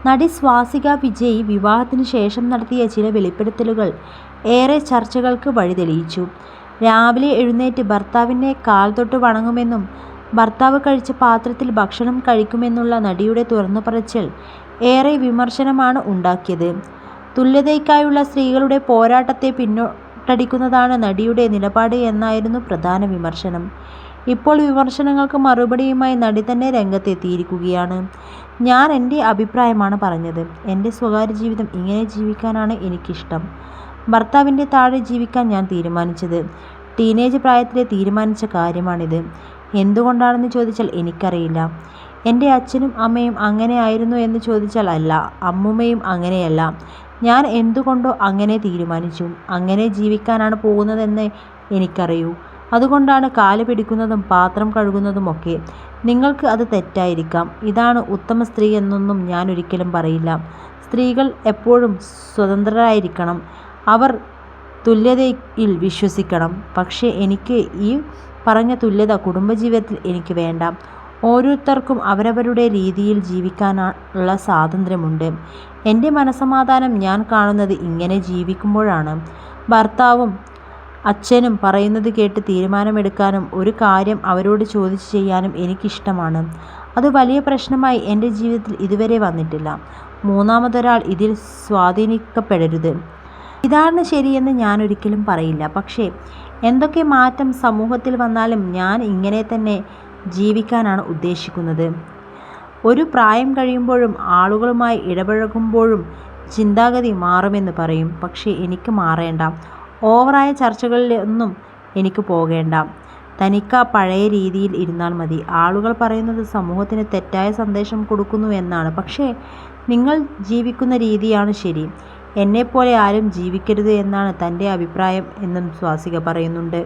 നടി സ്വാസിക വിജയ് വിവാഹത്തിന് ശേഷം നടത്തിയ ചില വെളിപ്പെടുത്തലുകൾ ഏറെ ചർച്ചകൾക്ക് വഴിതെളിയിച്ചു. രാവിലെ എഴുന്നേറ്റ് ഭർത്താവിൻ്റെ കാൽ തൊട്ട് വണങ്ങുമെന്നും ഭർത്താവ് കഴിച്ച പാത്രത്തിൽ ഭക്ഷണം കഴിക്കുമെന്നുള്ള നടിയുടെ തുറന്നുപറച്ചിൽ ഏറെ വിമർശനമാണ് ഉണ്ടാക്കിയത്. തുല്യതയ്ക്കായുള്ള സ്ത്രീകളുടെ പോരാട്ടത്തെ പിന്നോട്ടടിക്കുന്നതാണ് നടിയുടെ നിലപാട് എന്നായിരുന്നു പ്രധാന വിമർശനം. ഇപ്പോൾ വിമർശനങ്ങൾക്ക് മറുപടിയുമായി നടി തന്നെ രംഗത്തെത്തിയിരിക്കുകയാണ്. ഞാൻ എൻ്റെ അഭിപ്രായമാണ് പറഞ്ഞത്. എൻ്റെ സ്വകാര്യ ജീവിതം ഇങ്ങനെ ജീവിക്കാനാണ് എനിക്കിഷ്ടം. ഭർത്താവിൻ്റെ താഴെ ജീവിക്കാൻ ഞാൻ തീരുമാനിച്ചത്. ടീനേജ് പ്രായത്തിലെ തീരുമാനിച്ച കാര്യമാണിത്. എന്തുകൊണ്ടാണെന്ന് ചോദിച്ചാൽ എനിക്കറിയില്ല. എൻ്റെ അച്ഛനും അമ്മയും അങ്ങനെയായിരുന്നു എന്ന് ചോദിച്ചാൽ അല്ല. അമ്മുമ്മയും അങ്ങനെയല്ല. ഞാൻ എന്തുകൊണ്ടോ അങ്ങനെ തീരുമാനിച്ചു. അങ്ങനെ ജീവിക്കാനാണ് പോകുന്നതെന്ന് എനിക്കറിയൂ. അതുകൊണ്ടാണ് കാല് പിടിക്കുന്നതും പാത്രം കഴുകുന്നതുമൊക്കെ. നിങ്ങൾക്ക് അത് തെറ്റായിരിക്കാം. ഇതാണ് ഉത്തമ സ്ത്രീ എന്നൊന്നും ഞാൻ ഒരിക്കലും പറയില്ല. സ്ത്രീകൾ എപ്പോഴും സ്വതന്ത്രരായിരിക്കണം. അവർ തുല്യതയിൽ വിശ്വസിക്കണം. പക്ഷേ എനിക്ക് ഈ പറഞ്ഞ തുല്യത കുടുംബജീവിതത്തിൽ എനിക്ക് വേണ്ട. ഓരോരുത്തർക്കും അവരവരുടെ രീതിയിൽ ജീവിക്കാനുള്ള സ്വാതന്ത്ര്യമുണ്ട്. എൻ്റെ മനസ്സമാധാനം ഞാൻ കാണുന്നത് ഇങ്ങനെ ജീവിക്കുമ്പോഴാണ്. ഭർത്താവും അച്ഛനും പറയുന്നത് കേട്ട് തീരുമാനമെടുക്കാനും ഒരു കാര്യം അവരോട് ചോദിച്ച് ചെയ്യാനും എനിക്കിഷ്ടമാണ്. അത് വലിയ പ്രശ്നമായി എൻ്റെ ജീവിതത്തിൽ ഇതുവരെ വന്നിട്ടില്ല. മൂന്നാമതൊരാൾ ഇതിൽ സ്വാധീനിക്കപ്പെടരുത്. ഇതാണ് ശരിയെന്ന് ഞാനൊരിക്കലും പറയില്ല. പക്ഷേ എന്തൊക്കെ മാറ്റം സമൂഹത്തിൽ വന്നാലും ഞാൻ ഇങ്ങനെ തന്നെ ജീവിക്കാനാണ് ഉദ്ദേശിക്കുന്നത്. ഒരു പ്രായം കഴിയുമ്പോഴും ആളുകളുമായി ഇടപഴകുമ്പോഴും ചിന്താഗതി മാറുമെന്ന് പറയും. പക്ഷേ എനിക്ക് മാറേണ്ട. ഓവറായ ചർച്ചകളിലൊന്നും എനിക്ക് പോകേണ്ട. തനിക്ക് പഴയ രീതിയിൽ ഇരുന്നാൽ മതി. ആളുകൾ പറയുന്നത് സമൂഹത്തിന് തെറ്റായ സന്ദേശം കൊടുക്കുന്നു എന്നാണ്. പക്ഷേ നിങ്ങൾ ജീവിക്കുന്ന രീതിയാണ് ശരി. എന്നെപ്പോലെ ആരും ജീവിക്കരുത് എന്നാണ് തൻ്റെ അഭിപ്രായം എന്നും സ്വാസിക പറയുന്നുണ്ട്.